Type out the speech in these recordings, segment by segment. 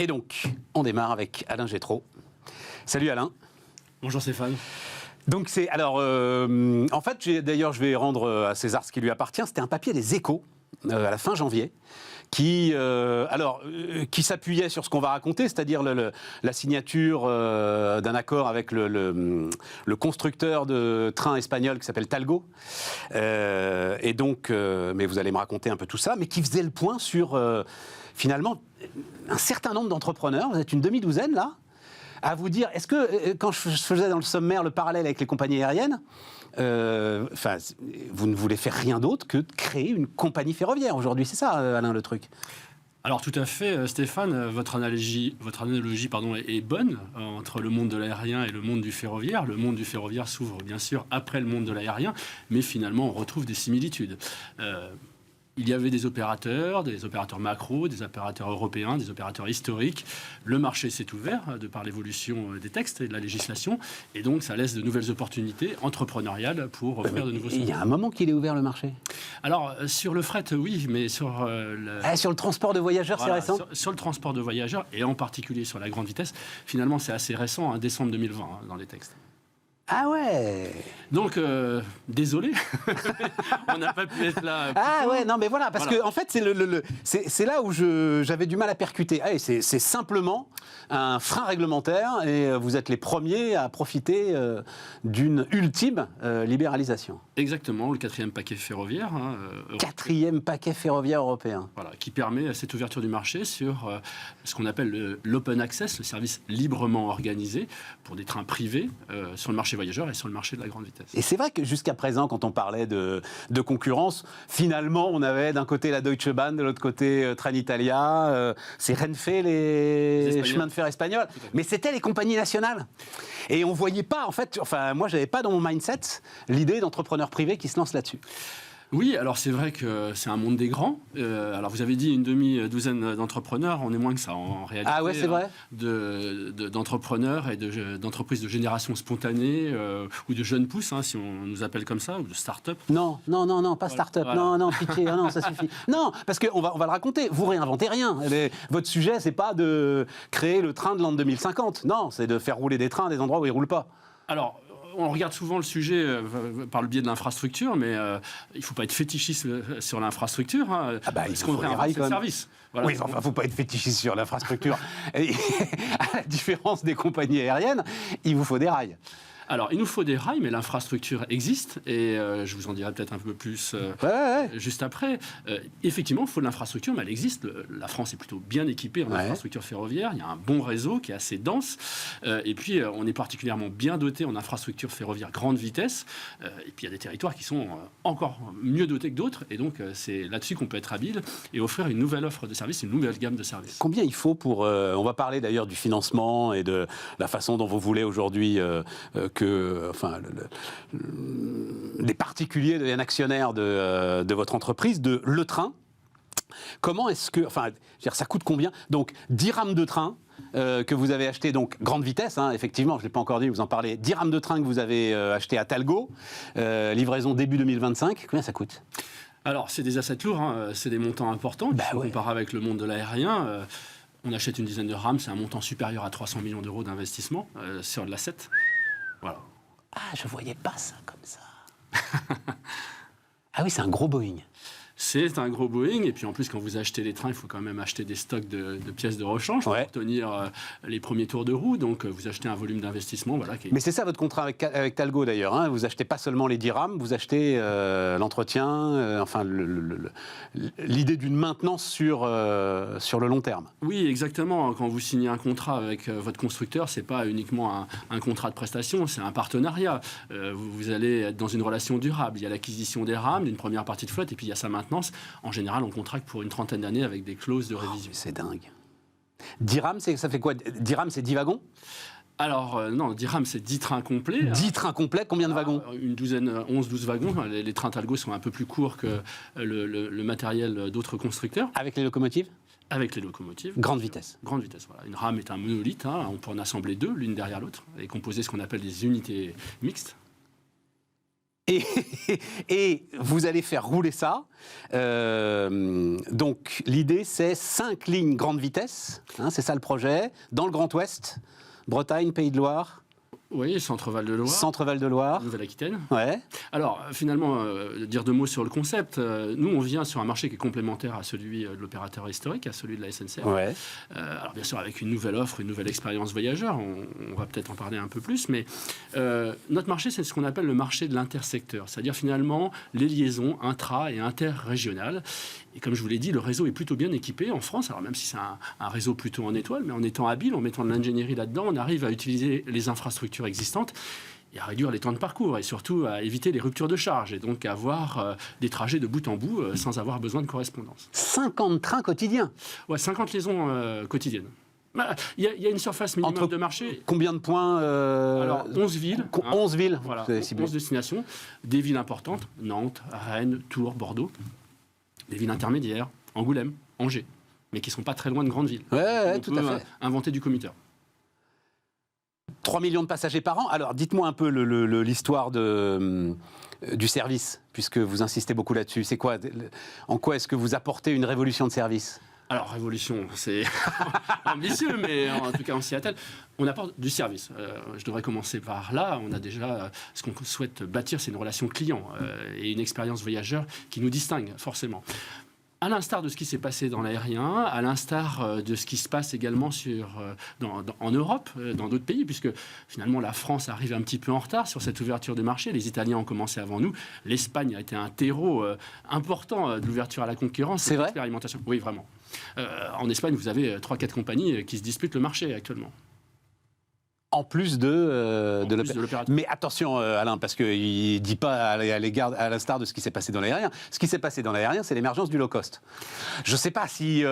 Et donc, on démarre avec Alain Gétraud. Salut Alain. Bonjour Stéphane. Donc c'est alors en fait d'ailleurs je vais rendre à César ce qui lui appartient. C'était un papier des Échos à la fin janvier qui s'appuyait sur ce qu'on va raconter, c'est-à-dire la signature d'un accord avec le constructeur de trains espagnol qui s'appelle Talgo. Et donc, mais vous allez me raconter un peu tout ça, mais qui faisait le point sur finalement un certain nombre d'entrepreneurs. Vous êtes une demi-douzaine là, à vous dire, est-ce que, quand je faisais dans le sommaire le parallèle avec les compagnies aériennes, vous ne voulez faire rien d'autre que de créer une compagnie ferroviaire aujourd'hui, c'est ça, Alain, le truc? Alors tout à fait, Stéphane, votre analogie est bonne entre le monde de l'aérien et le monde du ferroviaire. Le monde du ferroviaire s'ouvre bien sûr après le monde de l'aérien, mais finalement on retrouve des similitudes. Il y avait des opérateurs macro, des opérateurs européens, des opérateurs historiques. Le marché s'est ouvert de par l'évolution des textes et de la législation. Et donc, ça laisse de nouvelles opportunités entrepreneuriales pour faire de nouveaux Il y a un moment qu'il est ouvert, le marché. Alors, sur le fret, oui, mais sur sur le transport de voyageurs, voilà, c'est récent sur le transport de voyageurs, et en particulier sur la grande vitesse, finalement, c'est assez récent, décembre 2020, dans les textes. Ah ouais. Donc, désolé, on n'a pas pu être là. Ah ouais, non mais voilà, parce que en fait c'est là où j'avais du mal à percuter. Ah, c'est simplement un frein réglementaire et vous êtes les premiers à profiter d'une ultime libéralisation. Exactement, le quatrième paquet ferroviaire. Quatrième paquet ferroviaire européen. Voilà, qui permet cette ouverture du marché sur ce qu'on appelle l'open access, le service librement organisé pour des trains privés sur le marché voyageurs et sur le marché de la grande vitesse. Et c'est vrai que jusqu'à présent, quand on parlait de concurrence, finalement, on avait d'un côté la Deutsche Bahn, de l'autre côté Trenitalia, c'est Renfe, les chemins de fer espagnols, mais c'était les compagnies nationales. Et on voyait pas, en fait, enfin, moi, j'avais pas dans mon mindset l'idée d'entrepreneurs privés qui se lancent là-dessus. Oui, alors c'est vrai que c'est un monde des grands. Alors vous avez dit une demi-douzaine d'entrepreneurs, on est moins que ça en réalité. Ah ouais, c'est vrai. D'entrepreneurs et d'entreprises de génération spontanée ou de jeunes pousses, si on nous appelle comme ça, ou de start-up. Non, pas start-up. Voilà. Non, pitié, non, ça suffit. Non, parce qu'on va le raconter. Vous réinventez rien. Votre sujet, c'est pas de créer le train de l'an 2050. Non, c'est de faire rouler des trains à des endroits où ils roulent pas. Alors, on regarde souvent le sujet par le biais de l'infrastructure, mais il ne faut pas être fétichiste sur l'infrastructure. Ce qu'on réinvente, c'est le service. Voilà, oui, il ne faut pas être fétichiste sur l'infrastructure. À la différence des compagnies aériennes, il vous faut des rails. Alors, il nous faut des rails, mais l'infrastructure existe, et je vous en dirai peut-être un peu plus juste après. Effectivement, il faut de l'infrastructure, mais elle existe. La France est plutôt bien équipée en infrastructure ferroviaire. Il y a un bon réseau qui est assez dense. Et puis, on est particulièrement bien doté en infrastructure ferroviaire grande vitesse. Et puis, il y a des territoires qui sont encore mieux dotés que d'autres. Et donc, c'est là-dessus qu'on peut être habile et offrir une nouvelle offre de services, une nouvelle gamme de services. Combien il faut pour... on va parler d'ailleurs du financement et de la façon dont vous voulez aujourd'hui les particuliers deviennent actionnaires de votre entreprise, de Le Train. Comment est-ce que... Enfin, ça coûte combien? Donc, 10 rames de train que vous avez acheté, donc grande vitesse, effectivement, je ne l'ai pas encore dit, vous en parlez. 10 rames de train que vous avez acheté à Talgo, livraison début 2025. Combien ça coûte? Alors, c'est des assets lourds, c'est des montants importants. Il faut comparer avec le monde de l'aérien. On achète une dizaine de rames, c'est un montant supérieur à 300 millions d'euros d'investissement sur de l'asset. Voilà. Ah, je voyais pas ça comme ça. Ah oui, c'est un gros Boeing. C'est un gros Boeing, et puis en plus, quand vous achetez les trains, il faut quand même acheter des stocks de pièces de rechange pour tenir les premiers tours de roue, donc vous achetez un volume d'investissement. Voilà, Mais c'est ça votre contrat avec Talgo d'ailleurs, vous achetez pas seulement les 10 rames, vous achetez l'entretien, l'idée d'une maintenance sur le long terme. Oui, exactement. Quand vous signez un contrat avec votre constructeur, c'est pas uniquement un contrat de prestation, c'est un partenariat. Vous allez être dans une relation durable. Il y a l'acquisition des rames, d'une première partie de flotte, et puis il y a sa maintenance. En général, on contracte pour une trentaine d'années avec des clauses de révision. C'est dingue. 10 rames, ça fait quoi? 10 rames, c'est 10 wagons? Alors, non, 10 rames, c'est 10 trains complets. 10 trains complets, combien de wagons? Une douzaine, 11-12 wagons. Les trains Talgo sont un peu plus courts que le matériel d'autres constructeurs. Avec les locomotives? Avec les locomotives. Grande vitesse. Grande vitesse, voilà. Une rame est un monolithe, on peut en assembler deux, l'une derrière l'autre, et composer ce qu'on appelle des unités mixtes. Et vous allez faire rouler ça. Donc l'idée, c'est 5 lignes grande vitesse, hein, c'est ça le projet, dans le Grand Ouest, Bretagne, Pays de Loire. Oui, Centre-Val de Loire. Centre-Val de Loire. Nouvelle-Aquitaine. Ouais. Alors, finalement, dire 2 mots sur le concept. Nous, on vient sur un marché qui est complémentaire à celui de l'opérateur historique, à celui de la SNCF. Ouais. Alors, bien sûr, avec une nouvelle offre, une nouvelle expérience voyageur. On va peut-être en parler un peu plus. Mais notre marché, c'est ce qu'on appelle le marché de l'intersecteur. C'est-à-dire, finalement, les liaisons intra- et interrégionales. Et comme je vous l'ai dit, le réseau est plutôt bien équipé en France. Alors, même si c'est un réseau plutôt en étoile, mais en étant habile, en mettant de l'ingénierie là-dedans, on arrive à utiliser les infrastructures existantes et à réduire les temps de parcours et surtout à éviter les ruptures de charge et donc à avoir des trajets de bout en bout sans avoir besoin de correspondance. 50 trains quotidiens. Ouais, 50 liaisons quotidiennes. Il y a une surface minimum Entre de marché. Combien de points Alors, 11 villes. 11 villes. Voilà, Vous avez ciblé. 11 destinations. Des villes importantes, Nantes, Rennes, Tours, Bordeaux. Des villes intermédiaires, Angoulême, Angers, mais qui ne sont pas très loin de grandes villes. Ouais, On tout peut à fait. inventer du commuteur. 3 millions de passagers par an. Alors, dites-moi un peu l'histoire du service, puisque vous insistez beaucoup là-dessus. C'est quoi, en quoi est-ce que vous apportez une révolution de service ? Alors, révolution, c'est ambitieux, mais en tout cas, on s'y attelle. On apporte du service. Je devrais commencer par là. On a déjà, ce qu'on souhaite bâtir, c'est une relation client et une expérience voyageur qui nous distingue, forcément. À l'instar de ce qui s'est passé dans l'aérien, à l'instar de ce qui se passe également en Europe, dans d'autres pays, puisque finalement la France arrive un petit peu en retard sur cette ouverture de marché. Les Italiens ont commencé avant nous. L'Espagne a été un terreau important de l'ouverture à la concurrence. C'est vrai ? L'expérimentation. Oui, vraiment. En Espagne, vous avez 3-4 compagnies qui se disputent le marché actuellement. En plus de l'opérateur. Mais attention, Alain, parce qu'il ne dit pas à l'instar de ce qui s'est passé dans l'aérien. Ce qui s'est passé dans l'aérien, c'est l'émergence du low-cost. Je ne sais pas si...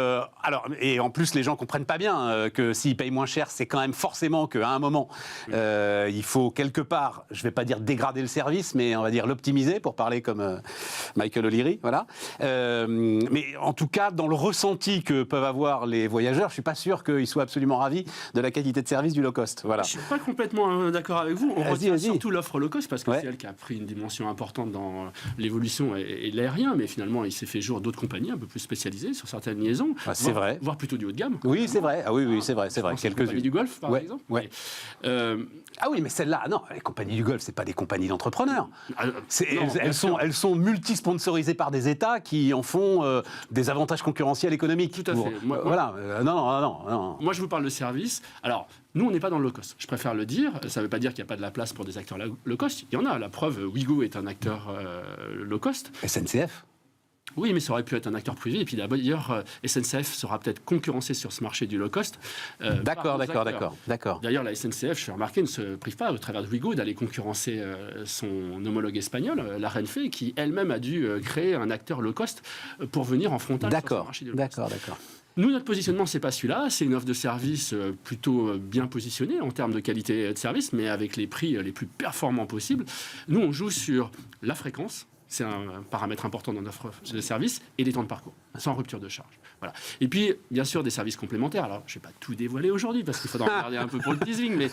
et en plus, les gens ne comprennent pas bien que s'ils payent moins cher, c'est quand même forcément qu'à un moment, il faut quelque part, je ne vais pas dire dégrader le service, mais on va dire l'optimiser, pour parler comme Michael O'Leary. Voilà. Mais en tout cas, dans le ressenti que peuvent avoir les voyageurs, je ne suis pas sûr qu'ils soient absolument ravis de la qualité de service du low-cost. Voilà. Je ne suis pas complètement d'accord avec vous. On retient vas-y. surtout l'offre low cost parce que c'est elle qui a pris une dimension importante dans l'évolution et l'aérien. Mais finalement, il s'est fait jour d'autres compagnies un peu plus spécialisées sur certaines liaisons. C'est vrai. Voire plutôt du haut de gamme. Oui, c'est vrai. Ah oui, c'est vrai. Quelques-unes. Du Golfe, par exemple. Ouais. Ah oui, mais celles-là, non, les compagnies du Golfe, c'est pas des compagnies d'entrepreneurs. Elles sont multi-sponsorisées par des États qui en font des avantages concurrentiels économiques. Tout à fait. Non. Moi, je vous parle de service. Alors, nous, on n'est pas dans le low cost. Je préfère le dire. Ça ne veut pas dire qu'il n'y a pas de la place pour des acteurs low cost. Il y en a. La preuve, Ouigo est un acteur low cost. SNCF. Oui, mais ça aurait pu être un acteur privé. Et puis d'ailleurs, SNCF sera peut-être concurrencée sur ce marché du low cost. D'accord. D'ailleurs, la SNCF, je fais remarquer, ne se prive pas, au travers de Ouigo, d'aller concurrencer son homologue espagnol, la Renfe, qui elle-même a dû créer un acteur low cost pour venir en frontal sur ce marché du low cost. D'accord. Nous, notre positionnement, c'est pas celui-là. C'est une offre de service plutôt bien positionnée en termes de qualité de service, mais avec les prix les plus performants possibles. Nous, on joue sur la fréquence. C'est un paramètre important dans notre offre de service, et les temps de parcours, sans rupture de charge. Voilà. Et puis, bien sûr, des services complémentaires. Alors, je ne vais pas tout dévoiler aujourd'hui, parce qu'il faudra en regarder un peu pour le teasing, mais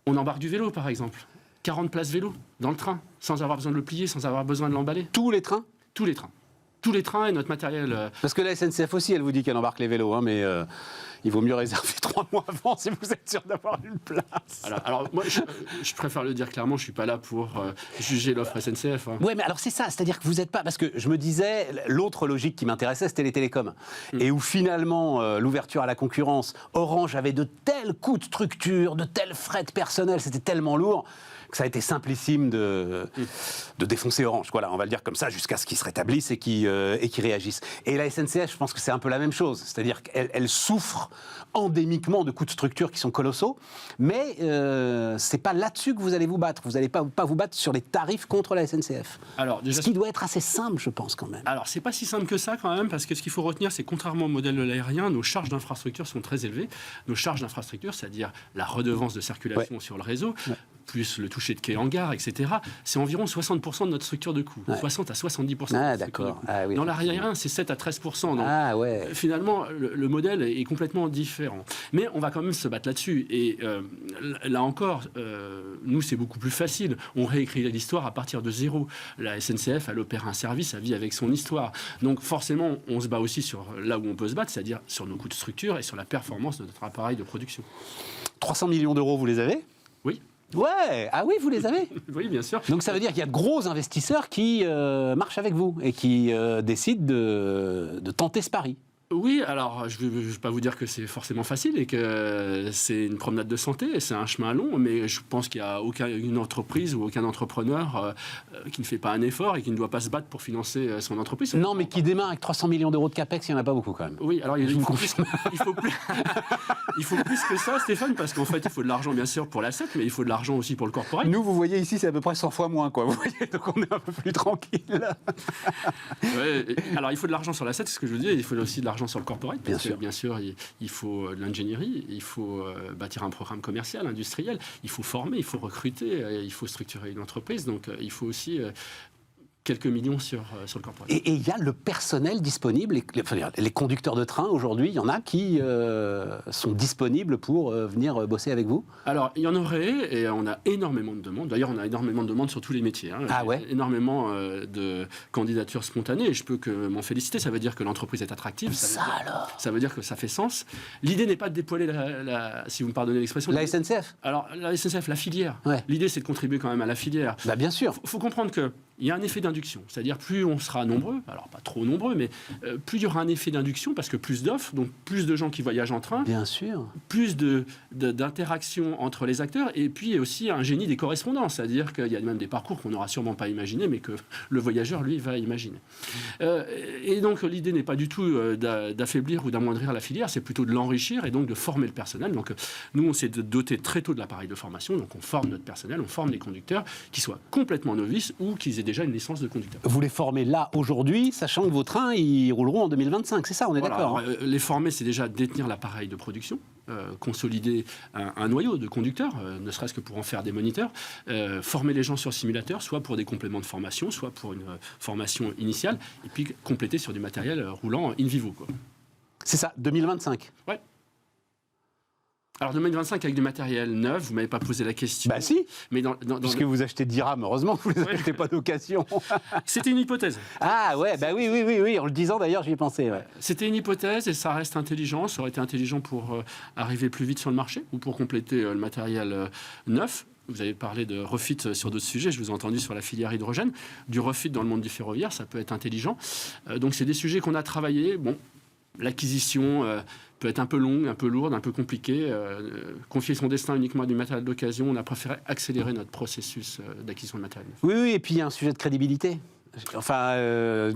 on embarque du vélo, par exemple. 40 places vélo dans le train, sans avoir besoin de le plier, sans avoir besoin de l'emballer. Tous les trains ? Tous les trains. Tous les trains et notre matériel. Parce que la SNCF aussi, elle vous dit qu'elle embarque les vélos, hein, mais il vaut mieux réserver 3 mois avant si vous êtes sûr d'avoir une place. Alors moi, je préfère le dire clairement, je ne suis pas là pour juger l'offre SNCF. Hein. Oui, mais alors c'est ça, c'est-à-dire que vous n'êtes pas... Parce que je me disais, l'autre logique qui m'intéressait, c'était les télécoms. Et où finalement, l'ouverture à la concurrence, Orange avait de tels coûts de structure, de tels frais de personnel, c'était tellement lourd que ça a été simplissime de défoncer Orange. Voilà, on va le dire comme ça, jusqu'à ce qu'ils se rétablissent et qu'ils réagissent. Et la SNCF, je pense que c'est un peu la même chose. C'est-à-dire qu'elle souffre endémiquement de coûts de structure qui sont colossaux, mais c'est pas là-dessus que vous allez vous battre. Vous n'allez pas vous battre sur les tarifs contre la SNCF. Alors, déjà, ce qui doit être assez simple, je pense, quand même. Alors, c'est pas si simple que ça, quand même, parce que ce qu'il faut retenir, c'est que contrairement au modèle de l'aérien, nos charges d'infrastructure sont très élevées. Nos charges d'infrastructure, c'est-à-dire la redevance de circulation sur le réseau, plus le toucher de quai en gare, etc., c'est environ 60% de notre structure de coût. 60 à 70%. Ah, d'accord. Ah, oui, dans l'aérien, c'est 7 à 13%. Donc, ouais. finalement, le modèle est complètement différent. Mais on va quand même se battre là-dessus. Et là encore, nous, c'est beaucoup plus facile. On réécrit l'histoire à partir de zéro. La SNCF, elle opère un service, elle vit avec son histoire. Donc forcément, on se bat aussi sur là où on peut se battre, c'est-à-dire sur nos coûts de structure et sur la performance de notre appareil de production. 300 millions d'euros, vous les avez ? Oui. Ouais, ah oui, vous les avez. Oui, bien sûr. Donc ça veut dire qu'il y a de gros investisseurs qui marchent avec vous et qui décident de tenter ce pari. Oui, alors je ne vais pas vous dire que c'est forcément facile et que c'est une promenade de santé, et c'est un chemin long, mais je pense qu'il n'y a aucune entreprise ou aucun entrepreneur qui ne fait pas un effort et qui ne doit pas se battre pour financer son entreprise. Non, mais qui démarre avec 300 millions d'euros de capex, il n'y en a pas beaucoup quand même. Oui, alors il faut plus que ça, Stéphane, parce qu'en fait, il faut de l'argent bien sûr pour l'asset, mais il faut de l'argent aussi pour le corporate. Nous, vous voyez ici, c'est à peu près 100 fois moins, quoi. Vous voyez, donc on est un peu plus tranquille. Ouais, alors il faut de l'argent sur l'asset, c'est ce que je veux dire, il faut aussi de l'argent sur le corporate, bien sûr. Bien sûr, il faut de l'ingénierie, il faut bâtir un programme commercial, industriel, il faut former, il faut recruter, il faut structurer une entreprise, donc il faut aussi quelques millions sur le corporate. Et il y a le personnel disponible, les conducteurs de train aujourd'hui, il y en a qui sont disponibles pour venir bosser avec vous ? Alors, il y en aurait, et on a énormément de demandes. D'ailleurs, on a énormément de demandes sur tous les métiers. Ah ouais ? Énormément de candidatures spontanées, et je peux que m'en féliciter. Ça veut dire que l'entreprise est attractive. Ça veut dire que ça fait sens. L'idée n'est pas de dépoiler si vous me pardonnez l'expression. La SNCF ? Alors, la SNCF, la filière. Ouais. L'idée, c'est de contribuer quand même à la filière. Bah, bien sûr. Il faut comprendre que il y a un effet d'induction, c'est-à-dire plus on sera nombreux, alors pas trop nombreux, mais plus il y aura un effet d'induction parce que plus d'offres, donc plus de gens qui voyagent en train, bien sûr, plus d'interactions entre les acteurs, et puis aussi un génie des correspondances, c'est-à-dire qu'il y a même des parcours qu'on n'aura sûrement pas imaginés, mais que le voyageur, lui, va imaginer. Et donc l'idée n'est pas du tout d'affaiblir ou d'amoindrir la filière, c'est plutôt de l'enrichir et donc de former le personnel. Donc nous, on s'est doté très tôt de l'appareil de formation, donc on forme notre personnel, on forme les conducteurs, qu'ils soient complètement novices ou qu'ils aient déjà une licence de conducteur. Vous les formez là, aujourd'hui, sachant que vos trains, ils rouleront en 2025, c'est ça, on est d'accord, hein. Les former, c'est déjà détenir l'appareil de production, consolider un noyau de conducteurs, ne serait-ce que pour en faire des moniteurs, former les gens sur simulateur, soit pour des compléments de formation, soit pour une formation initiale, et puis compléter sur du matériel roulant in vivo, quoi. C'est ça, 2025. Ouais. Alors 2025 avec du matériel neuf, vous ne m'avez pas posé la question. Bah si, mais puisque vous achetez 10 rames, heureusement que vous ne les achetez pas d'occasion. C'était une hypothèse. Ah ouais, bah oui, en le disant d'ailleurs, j'y ai pensé. Ouais. C'était une hypothèse et ça reste intelligent. Ça aurait été intelligent pour arriver plus vite sur le marché ou pour compléter le matériel neuf. Vous avez parlé de refit sur d'autres sujets, je vous ai entendu sur la filière hydrogène. Du refit dans le monde du ferroviaire, ça peut être intelligent. Donc c'est des sujets qu'on a travaillés. Bon, l'acquisition peut être un peu longue, un peu lourde, un peu compliquée. Confier son destin uniquement à du matériel d'occasion, on a préféré accélérer notre processus d'acquisition de matériel. Oui, et puis il y a un sujet de crédibilité. Enfin,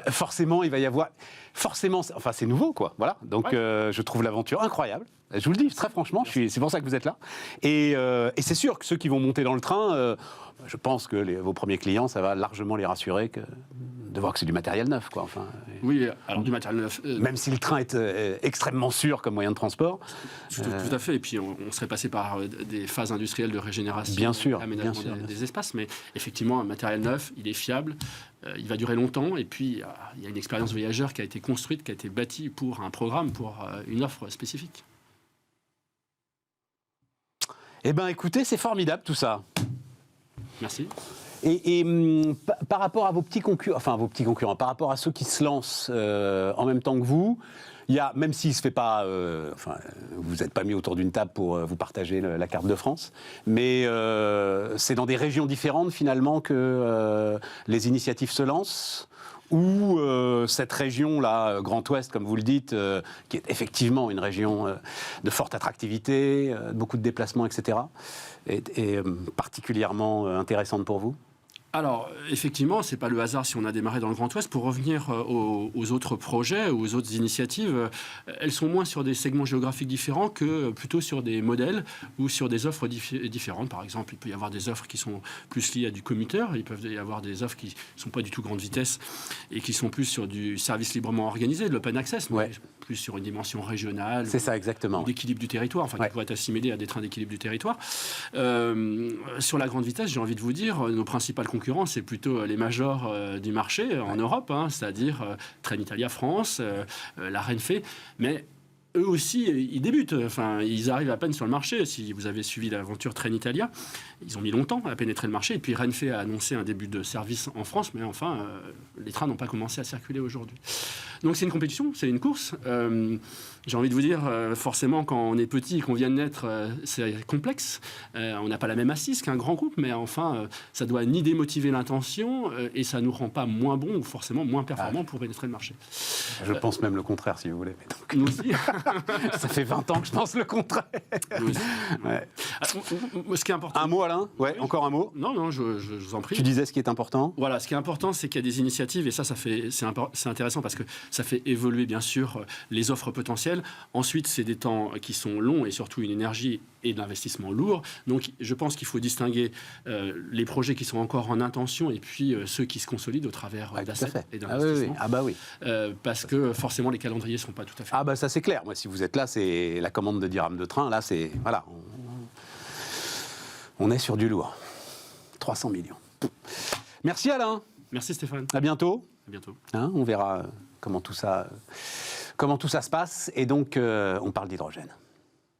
forcément, il va y avoir... Forcément, enfin, c'est nouveau, quoi. Voilà. Donc, ouais. Je trouve l'aventure incroyable. Je vous le dis, très franchement, c'est pour ça que vous êtes là. Et c'est sûr que ceux qui vont monter dans le train, je pense que vos premiers clients, ça va largement les rassurer de voir que c'est du matériel neuf, quoi. Enfin, oui, alors du matériel neuf. Même si le train est extrêmement sûr comme moyen de transport. Tout à fait. Et puis, on serait passé par des phases industrielles de régénération, bien sûr, aménagement des espaces. Mais effectivement, un matériel neuf, il est fiable, il va durer longtemps. Et puis, il y a une expérience voyageur qui a été construite, qui a été bâtie pour un programme, pour une offre spécifique. Eh bien, écoutez, c'est formidable tout ça. Merci. Et par rapport à vos petits concurrents, par rapport à ceux qui se lancent en même temps que vous, il y a, même s'il ne se fait pas, vous n'êtes pas mis autour d'une table pour vous partager la carte de France, mais c'est dans des régions différentes finalement que les initiatives se lancent, ou cette région-là, Grand Ouest, comme vous le dites, qui est effectivement une région de forte attractivité, beaucoup de déplacements, etc., est particulièrement intéressante pour vous ? Alors, effectivement, ce n'est pas le hasard si on a démarré dans le Grand Ouest. Pour revenir aux autres projets, aux autres initiatives, elles sont moins sur des segments géographiques différents que plutôt sur des modèles ou sur des offres différentes. Par exemple, il peut y avoir des offres qui sont plus liées à du commuteur. Il peut y avoir des offres qui ne sont pas du tout grande vitesse et qui sont plus sur du service librement organisé, de l'open access. Ouais. plus sur une dimension régionale. C'est ça, exactement. D'équilibre du territoire, enfin, qui pourrait être assimilé à des trains d'équilibre du territoire. Sur la grande vitesse, j'ai envie de vous dire, nos principales concurrents, c'est plutôt les majors du marché en Europe, c'est-à-dire Trenitalia France, la Renfe, mais eux aussi, ils débutent. Enfin, ils arrivent à peine sur le marché. Si vous avez suivi l'aventure Trenitalia, ils ont mis longtemps à pénétrer le marché. Et puis Renfe a annoncé un début de service en France, mais enfin, les trains n'ont pas commencé à circuler aujourd'hui. Donc c'est une compétition, c'est une course. J'ai envie de vous dire, forcément, quand on est petit et qu'on vient de naître, c'est complexe. On n'a pas la même assise qu'un grand groupe, mais enfin, ça doit ni démotiver l'intention et ça ne nous rend pas moins bons ou forcément moins performants pour pénétrer le marché. Je pense même le contraire, si vous voulez. Mais donc... Nous aussi. Ça fait 20 ans que je pense le contraire. Nous aussi. Ouais. Ce qui est important... Un mot, Alain ? Ouais, Oui. encore un mot ? Non, je vous en prie. Tu disais ce qui est important ? Voilà, ce qui est important, c'est qu'il y a des initiatives, et c'est intéressant parce que ça fait évoluer, bien sûr, les offres potentielles. Ensuite, c'est des temps qui sont longs et surtout une énergie et de l'investissement lourd. Donc, je pense qu'il faut distinguer les projets qui sont encore en intention et puis ceux qui se consolident au travers d'assets et d'investissements. Ah bah oui. Parce que forcément, les calendriers ne sont pas tout à fait... Ah bah ça c'est clair. Moi, si vous êtes là, c'est la commande de 10 rames de train. Là, c'est... Voilà. On est sur du lourd. 300 millions. Merci Alain. Merci Stéphane. À bientôt. À bientôt. On verra comment tout ça se passe. Et donc, on parle d'hydrogène.